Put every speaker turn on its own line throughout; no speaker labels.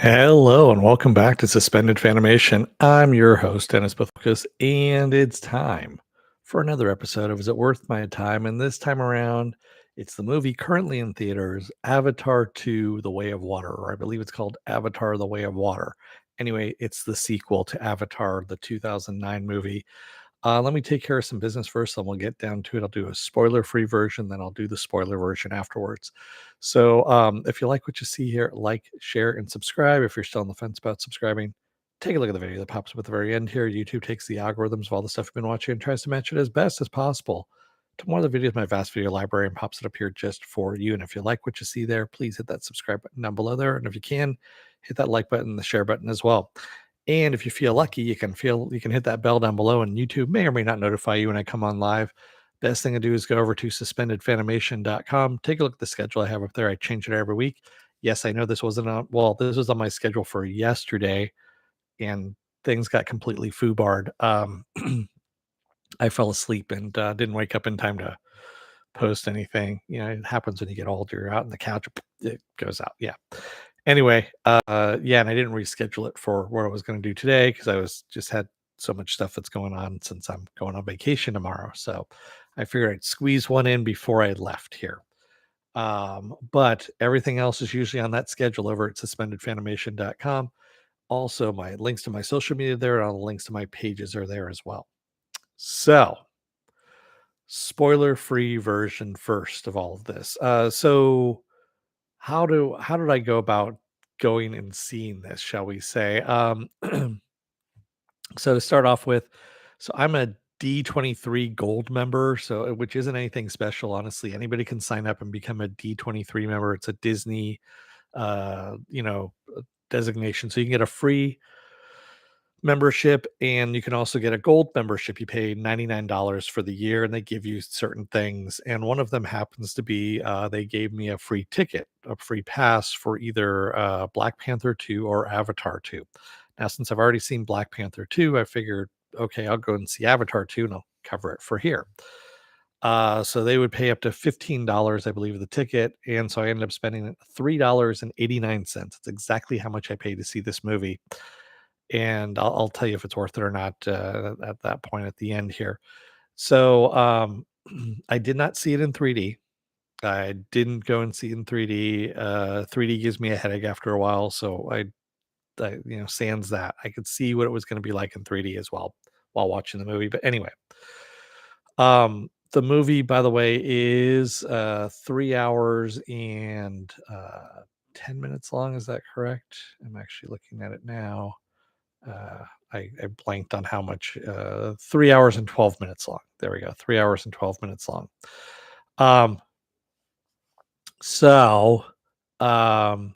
Hello and welcome back to Suspended Fanimation. I'm your host, Dennis Bithoulkas, and it's time for another episode of Is It Worth My Time? And this time around, it's the movie currently in theaters, Avatar 2 The Way of Water, or I believe it's called Avatar The Way of Water. Anyway, it's the sequel to Avatar, the 2009 movie. Let me take care of some business first, and we'll get down to it. I'll do a spoiler-free version, then I'll do the spoiler version afterwards. So, if you like what you see here, like, share, and subscribe. If you're still on the fence about subscribing, take a look at the video that pops up at the very end here. YouTube takes the algorithms of all the stuff you've been watching and tries to match it as best as possible to more of the videos in my vast video library and pops it up here just for you. And if you like what you see there, please hit that subscribe button down below there. And if you can, hit that like button, the share button as well. And if you feel lucky, you can hit that bell down below, and YouTube may or may not notify you when I come on live. Best thing to do is go over to suspendedfanimation.com. Take a look at the schedule I have up there. I change it every week. Yes, I know this wasn't on, well, this was on my schedule for yesterday, and things got completely foobarred. I fell asleep and didn't wake up in time to post anything. It happens when you get older. You're out on the couch, it goes out. Yeah. Anyway, yeah, and I didn't reschedule it for what I was going to do today because I was just had so much stuff that's going on since I'm going on vacation tomorrow. So I figured I'd squeeze one in before I left here. But everything else is usually on that schedule over at suspendedfanimation.com. Also, my links to my social media there, and all the links to my pages are there as well. So, spoiler-free version first of all of this. So how did I go about going and seeing this, shall we say? So to start off with, so I'm a D23 gold member, so which isn't anything special, honestly. Anybody can sign up and become a D23 member. It's a Disney uh, you know, designation. So you can get a free membership, and you can also get a gold membership. You pay $99 for the year, and they give you certain things, and one of them happens to be they gave me a free ticket, a free pass for either Black Panther 2 or Avatar 2. Now, since I've already seen Black Panther 2, I figured, okay, I'll go and see Avatar 2 and I'll cover it for here. So they would pay up to $15, I believe, the ticket, and so I ended up spending $3.89. It's exactly how much I paid to see this movie, and I'll tell you if it's worth it or not at that point at the end here. So I did not see it in 3D. I didn't go and see it in 3D. 3D gives me a headache after a while, so sans that. I could see what it was going to be like in 3D as well while watching the movie. But anyway, the movie, by the way, is 3 hours and 10 minutes long. Is that correct? I'm actually looking at it now. Uh, I blanked on how much. 3 hours and 12 minutes long. There we go. 3 hours and 12 minutes long. Um, so, um,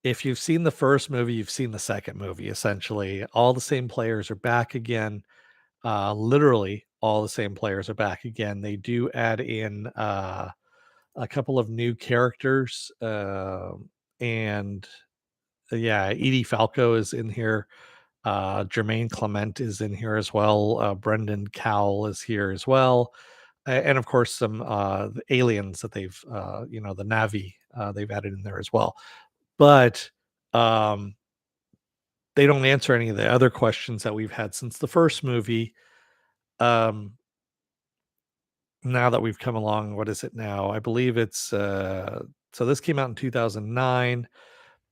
if you've seen the first movie, you've seen the second movie. Essentially, all the same players are back again. Literally, all the same players are back again. They do add in a couple of new characters, and yeah, Edie Falco is in here. Jermaine Clement is in here as well. Brendan Cowell is here as well. And of course, some the aliens that the nav'i, they've added in there as well. But um, they don't answer any of the other questions that we've had since the first movie. Um, Now that we've come along, what is it now? I believe it's so this came out in 2009.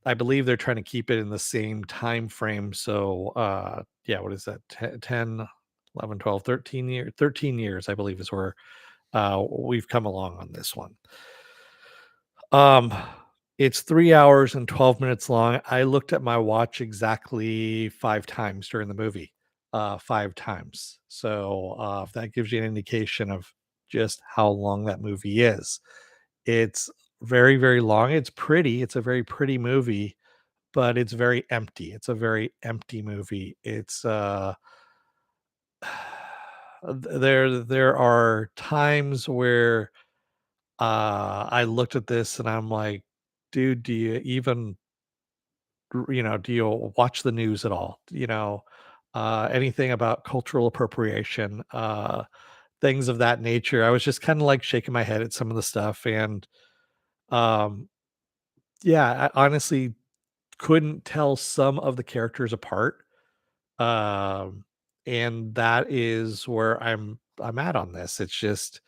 I believe they're trying to keep it in the same time frame. So yeah, what is that? 10, 11, 12, 13 years, 13 years, I believe is where we've come along on this one. Um it's 3 hours and 12 minutes long. I looked at my watch exactly 5 times during the movie. 5 times. So if that gives you an indication of just how long that movie is. It's very, very long. It's pretty. It's a very pretty movie, but it's very empty. It's a very empty movie. It's there are times where I looked at this and I'm like, dude, do you even do you watch the news at all? Anything about cultural appropriation, things of that nature. I was just kind of like shaking my head at some of the stuff, and um yeah, I honestly couldn't tell some of the characters apart. Um, and that is where I'm at on this. It's just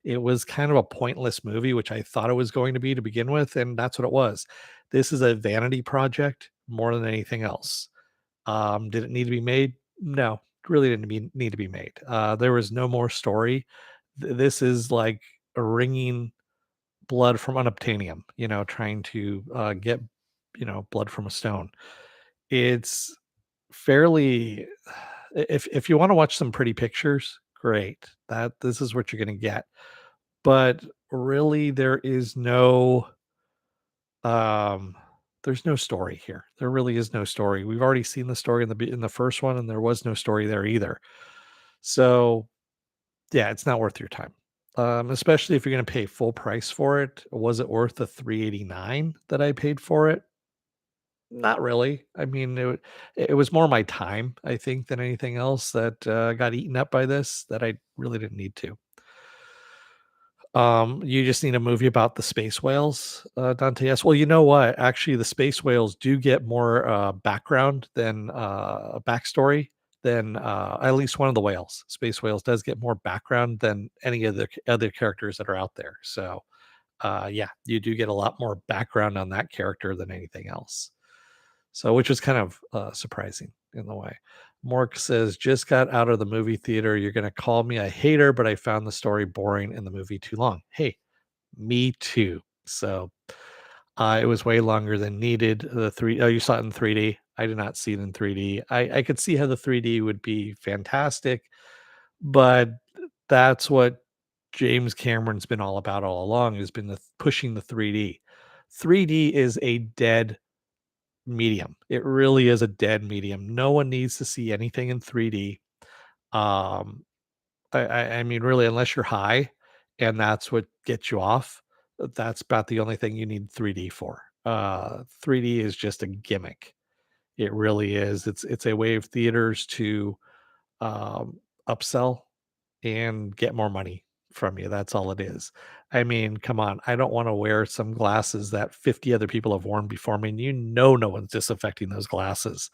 it was kind of a pointless movie, which I thought it was going to be to begin with, and that's what it was. This is a vanity project more than anything else. Did it need to be made? No, it really didn't need to be made. There was no more story. This is like a wringing blood from unobtainium, trying to get, blood from a stone. It's fairly if you wanna watch some pretty pictures, great. That this is what you're gonna get. But really um, there's no story here. There really is no story. We've already seen the story in the first one, and there was no story there either. So, yeah, it's not worth your time. Especially if you're gonna pay full price for it. Was it worth the 389 that I paid for it? Not really. I mean, it was more my time, I think, than anything else that, got eaten up by this that I really didn't need to. You just need a movie about the space whales, Dante. Yes. Well, you know what? Actually, the space whales do get more, background than, backstory than, at least one of the whales. Space whales does get more background than any of the other characters that are out there. So, yeah, you do get a lot more background on that character than anything else. So, which was kind of surprising in the way. Mork says, just got out of the movie theater. You're going to call me a hater, but I found the story boring and the movie too long. Hey, me too. So, it was way longer than needed. Oh, you saw it in 3D. I did not see it in 3D. I could see how the 3D would be fantastic, but that's what James Cameron's been all about all along, has been pushing the 3D. 3D is a dead medium. It really is a dead medium. No one needs to see anything in 3D. Um, I mean, really, unless you're high and that's what gets you off, that's about the only thing you need 3D for. 3D is just a gimmick. It really is. It's a way of theaters to um, upsell and get more money from you. That's all it is. I mean, come on. I don't want to wear some glasses that 50 other people have worn before me, and no one's disaffecting those glasses.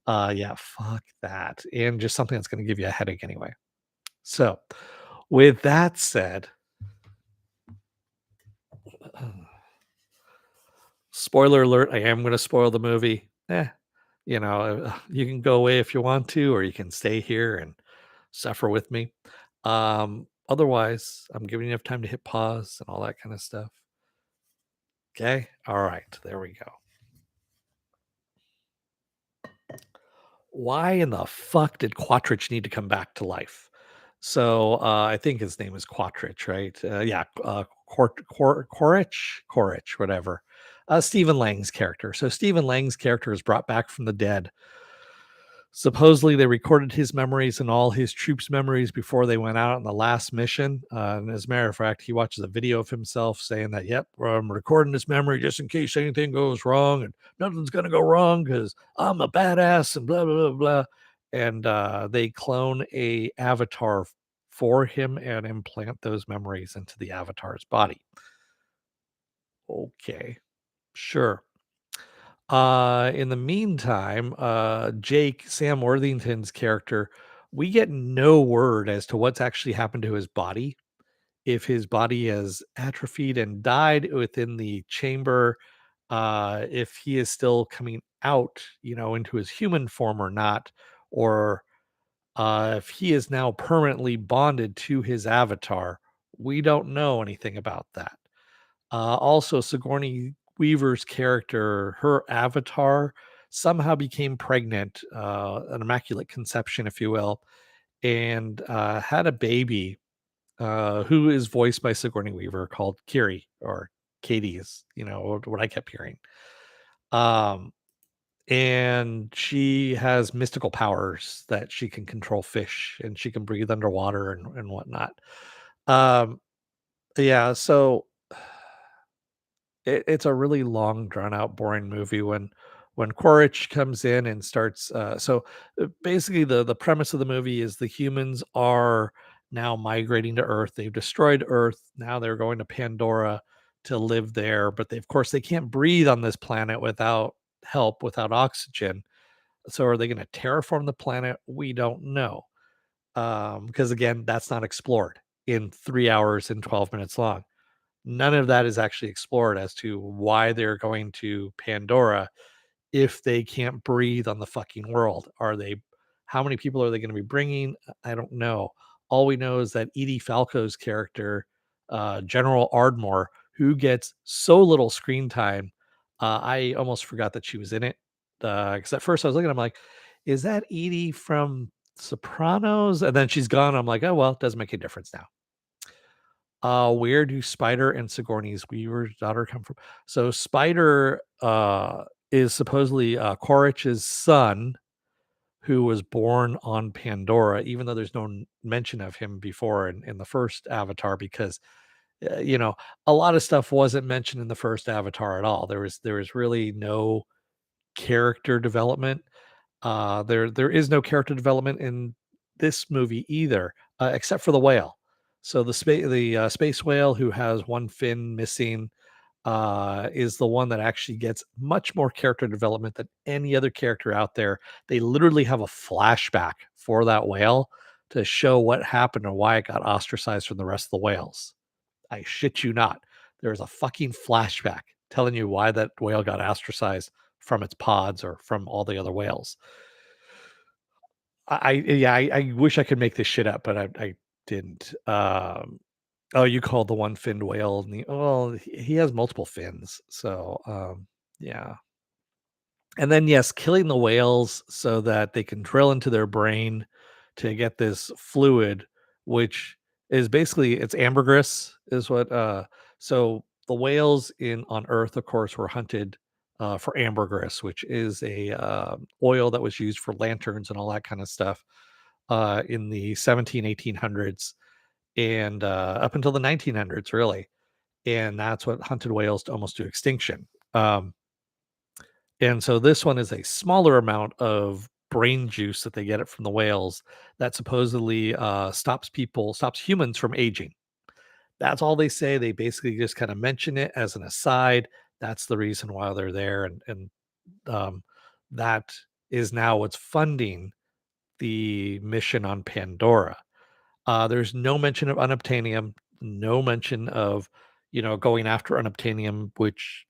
Yeah, fuck that. And just something that's going to give you a headache anyway. So, with that said, spoiler alert, I am going to spoil the movie. You can go away if you want to, or you can stay here and suffer with me. Otherwise, I'm giving you enough time to hit pause and all that kind of stuff. Okay. All right. There we go. Why in the fuck did Quattridge need to come back to life? So I think his name is Quattridge, right? Yeah, Quaritch, whatever. Stephen Lang's character. So Stephen Lang's character is brought back from the dead. Supposedly, they recorded his memories and all his troops' memories before they went out on the last mission. And as a matter of fact, he watches a video of himself saying that, "Yep, I'm recording this memory just in case anything goes wrong, and nothing's gonna go wrong because I'm a badass." And blah blah blah blah. And they clone a avatar for him and implant those memories into the avatar's body. Okay, sure. In the meantime, Jake, Sam Worthington's character, we get no word as to what's actually happened to his body. If his body has atrophied and died within the chamber, if he is still coming out, into his human form or not, or if he is now permanently bonded to his avatar. We don't know anything about that. Also, Sigourney Weaver's character, her avatar, somehow became pregnant, an immaculate conception, if you will, and had a baby who is voiced by Sigourney Weaver called Kiri or Katie is, what I kept hearing. Um, and she has mystical powers that she can control fish and she can breathe underwater and whatnot. Um, yeah, so it's a really long, drawn out, boring movie when Quaritch comes in and starts. Basically, the premise of the movie is the humans are now migrating to Earth. They've destroyed Earth. Now they're going to Pandora to live there, but of course they can't breathe on this planet without help without oxygen. So are they going to terraform the planet? We don't know. Because again, that's not explored in 3 hours and 12 minutes long. None of that is actually explored as to why they're going to Pandora if they can't breathe on the fucking world. Are they How many people are they going to be bringing? I don't know. All we know is that Edie Falco's character, General Ardmore, who gets so little screen time, I almost forgot that she was in it. Because at first I was looking, I'm like, is that Edie from Sopranos? And then she's gone. I'm like, oh well, it doesn't make a difference now. Where do Spider and Sigourney's Weaver's daughter come from? So Spider is supposedly Quaritch's son, who was born on Pandora, even though there's no mention of him before in the first Avatar, because you know, a lot of stuff wasn't mentioned in the first Avatar at all. There was really no character development. There is no character development in this movie either, except for the whale. So the space whale, who has one fin missing, is the one that actually gets much more character development than any other character out there. They literally have a flashback for that whale to show what happened and why it got ostracized from the rest of the whales. I shit you not. There's a fucking flashback telling you why that whale got ostracized from its pods or from all the other whales. I wish I could make this shit up, but I didn't. Oh, you called the one finned whale. Well, he has multiple fins, so yeah. And then yes, killing the whales so that they can drill into their brain to get this fluid, which is basically it's ambergris, is what. So the whales in on Earth, of course, were hunted for ambergris, which is a oil that was used for lanterns and all that kind of stuff in the 1800s and up until the 1900s, really. And that's what hunted whales to almost to extinction. And so this one is a smaller amount of brain juice that they get it from the whales that supposedly stops humans from aging. That's all they say. They basically just kind of mention it as an aside. That's the reason why they're there, and um, that is now what's funding the mission on Pandora. There's no mention of unobtainium, no mention of going after unobtainium, which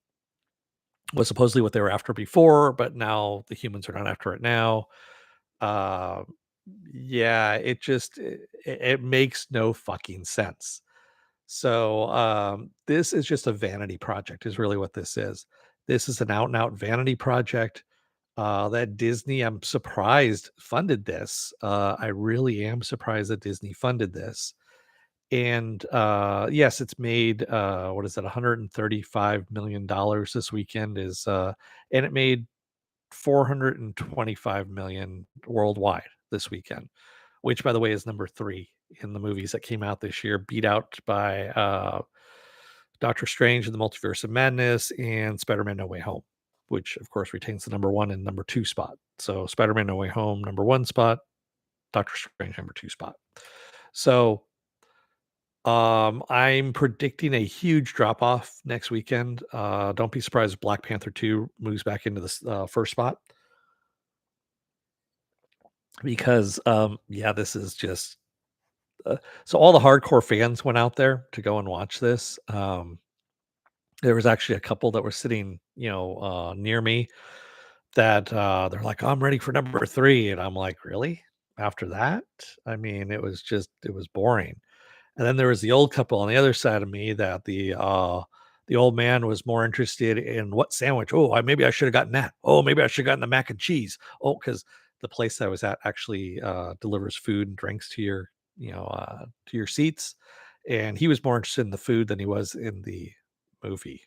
was supposedly what they were after before, but now the humans are not after it now. Uh, yeah, it makes no fucking sense. So this is just a vanity project, is really what this is. This is an out and out vanity project. That Disney, I'm surprised, funded this. I really am surprised that Disney funded this. And yes, it's made what is it, $135 million this weekend is and it made 425 million worldwide this weekend, which by the way is number 3 in the movies that came out this year, beat out by Doctor Strange and the Multiverse of Madness and Spider-Man No Way Home, which of course retains the number 1 and number 2 spot. So Spider-Man No Way Home number 1 spot, Doctor Strange number 2 spot. So I'm predicting a huge drop off next weekend. Don't be surprised if Black Panther 2 moves back into the first spot, because yeah, this is just so all the hardcore fans went out there to go and watch this. There was actually a couple that were sitting, near me that they're like, I'm ready for number 3. And I'm like, really? After that? I mean, it was boring. And then there was the old couple on the other side of me that the old man was more interested in what sandwich. Oh, maybe I should have gotten that. Oh, maybe I should have gotten the mac and cheese. Oh, because the place I was at actually delivers food and drinks to your, to your seats. And he was more interested in the food than he was in the movie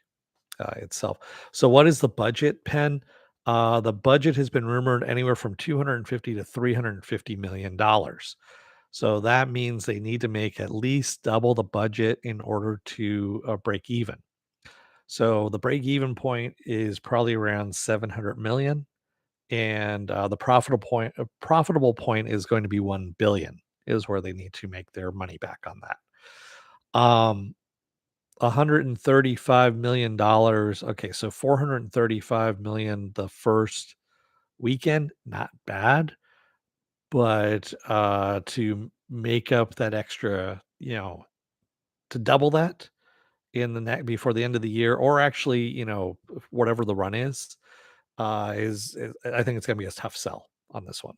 itself. So, what is the budget, Pen? The budget has been rumored anywhere from 250 to 350 million dollars. So that means they need to make at least double the budget in order to break even. So the break even point is probably around 700 million, and the profitable point is going to be 1 billion, is where they need to make their money back on that. Um, $135 million. Okay, so 435 million the first weekend, not bad, but to make up that extra, to double that in the next before the end of the year, or actually, whatever the run is I think it's gonna be a tough sell on this one.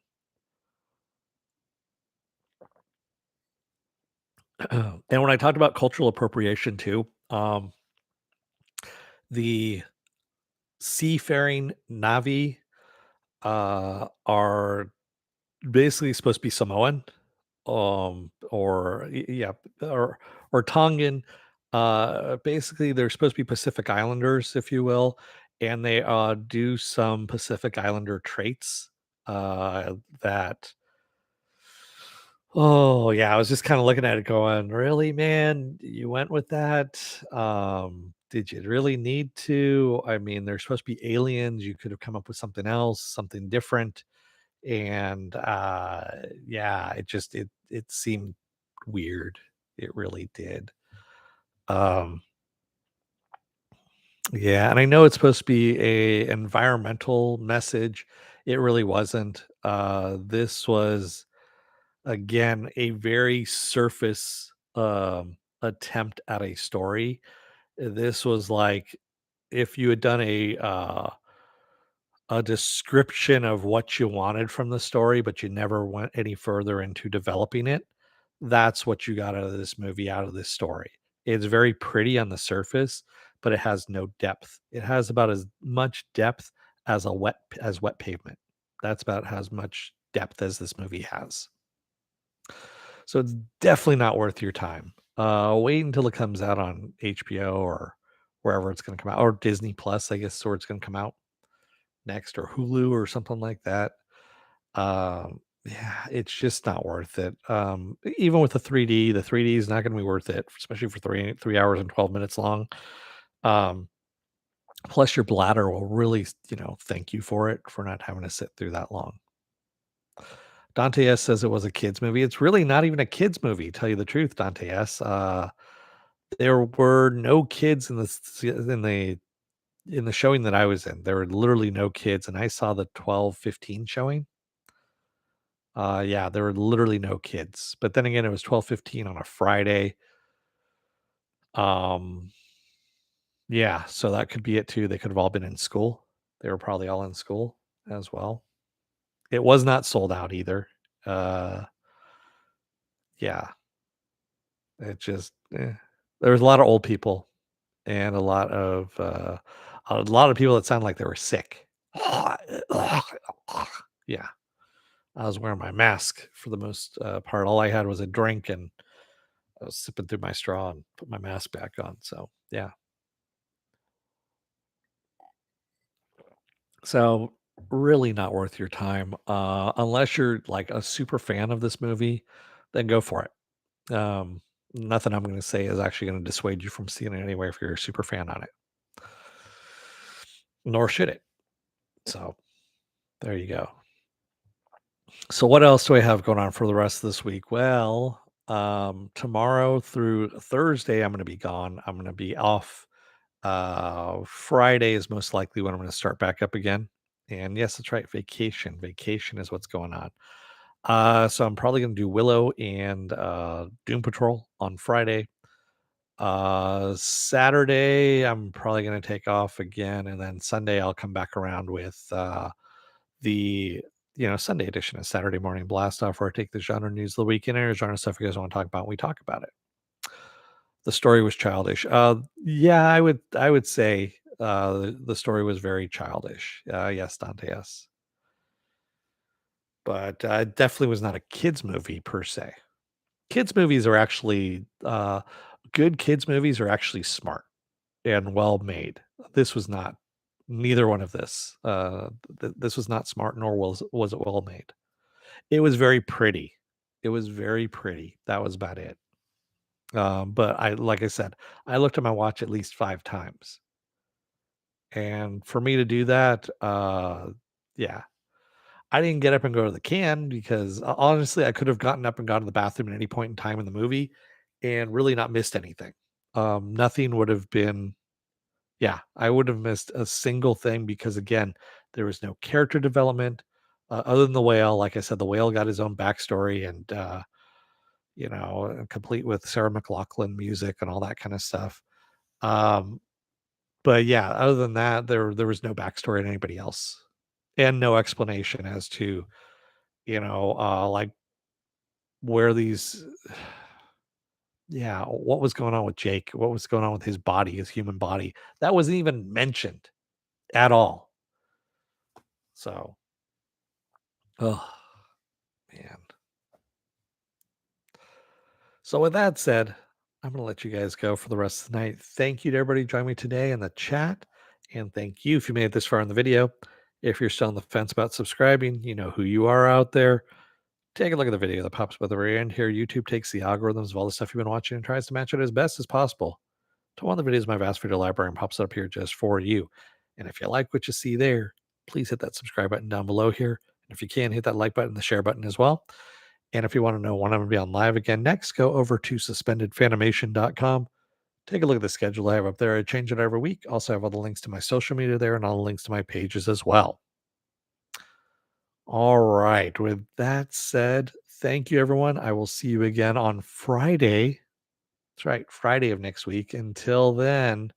And when I talked about cultural appropriation too, the seafaring nav'i are basically supposed to be Samoan, yeah, or Tongan. Basically, they're supposed to be Pacific Islanders, if you will, and they do some Pacific Islander traits that. Oh yeah, I was just kind of looking at it, going, "Really, man? You went with that? Did you really need to? I mean, they're supposed to be aliens. You could have come up with something else, something different." And yeah, it seemed weird. It really did. Um yeah, and I know it's supposed to be a environmental message. It really wasn't. This was again a very surface attempt at a story. This was like if you had done a description of what you wanted from the story, but you never went any further into developing it. That's what you got out of this movie, out of this story. It's very pretty on the surface, but it has no depth. It has about as much depth as wet pavement. That's about as much depth as this movie has. So it's definitely not worth your time. Wait until it comes out on HBO or wherever it's going to come out, or Disney Plus, I guess, where it's going to come out next, or Hulu or something like that. Yeah, it's just not worth it. Even with the 3D is not going to be worth it, especially for 3 hours and 12 minutes long. Um, Plus, your bladder will really, thank you for it for not having to sit through that long. Dante S says it was a kids movie. It's really not even a kids movie. Tell you the truth, Dante S. There were no kids in the showing that I was in. There were literally no kids, and I saw the 12:15 showing. Yeah, there were literally no kids. But then again, it was 12:15 on a Friday. Um, yeah, so that could be it too. They could have all been in school. They were probably all in school as well. It was not sold out either. Uh, yeah, it just there was a lot of old people and a lot of people that sounded like they were sick. Yeah, I was wearing my mask for the most part. All I had was a drink, and I was sipping through my straw and put my mask back on. So yeah. So really not worth your time. Unless you're like a super fan of this movie, then go for it. Nothing I'm going to say is actually going to dissuade you from seeing it anyway if you're a super fan on it. Nor should it. So there you go. So what else do I have going on for the rest of this week? Well, tomorrow through Thursday, I'm going to be gone. I'm going to be off. Friday is most likely when I'm going to start back up again. And yes, that's right. Vacation. Vacation is what's going on. So I'm probably going to do Willow and Doom Patrol on Friday. Saturday, I'm probably going to take off again. And then Sunday, I'll come back around with the Sunday edition of Saturday Morning Blast Off, where I take the genre news of the week and any genre stuff you guys want to talk about. We talk about it. The story was childish. Yeah, I would say the story was very childish. Yes, Dante. Yes, but it definitely was not a kids movie per se. Kids movies are actually good. Kids movies are actually smart and well made. This was not. Neither one of this. This was not smart, nor was it well made. It was very pretty. It was very pretty. That was about it. But like I said, I looked at my watch at least 5 times. And for me to do that, yeah, I didn't get up and go to the can because honestly, I could have gotten up and gone to the bathroom at any point in time in the movie and really not missed anything. Nothing would have been yeah, I would have missed a single thing because again, there was no character development other than the whale. Like I said, the whale got his own backstory and complete with Sarah McLachlan music and all that kind of stuff. Um, but yeah, other than that, there was no backstory in anybody else, and no explanation as to like where these yeah, what was going on with Jake, what was going on with his body, his human body. That wasn't even mentioned at all. So, oh man. So with that said, I'm going to let you guys go for the rest of the night. Thank you to everybody joining me today in the chat. And thank you if you made it this far in the video. If you're still on the fence about subscribing, you know who you are out there. Take a look at the video that pops up at the very end here. YouTube takes the algorithms of all the stuff you've been watching and tries to match it as best as possible to one of the videos in my vast video library and pops it up here just for you. And if you like what you see there, please hit that subscribe button down below here. And if you can, hit that like button, the share button as well. And if you want to know when I'm going to be on live again next, go over to suspendedfanimation.com. Take a look at the schedule I have up there. I change it every week. Also have all the links to my social media there and all the links to my pages as well. All right. With that said, thank you, everyone. I will see you again on Friday. That's right, Friday of next week. Until then,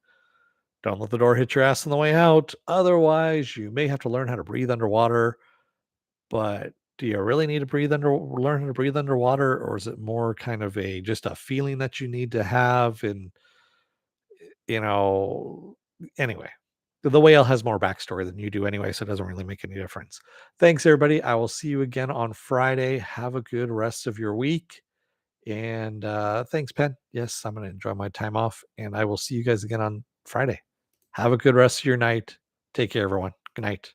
don't let the door hit your ass on the way out. Otherwise, you may have to learn how to breathe underwater. But do you really need to learn how to breathe underwater, or is it more kind of just a feeling that you need to have? And you know, anyway, the whale has more backstory than you do anyway, so it doesn't really make any difference. Thanks, everybody. I will see you again on Friday. Have a good rest of your week. And thanks, Pen. Yes, I'm going to enjoy my time off, and I will see you guys again on Friday. Have a good rest of your night. Take care, everyone. Good night.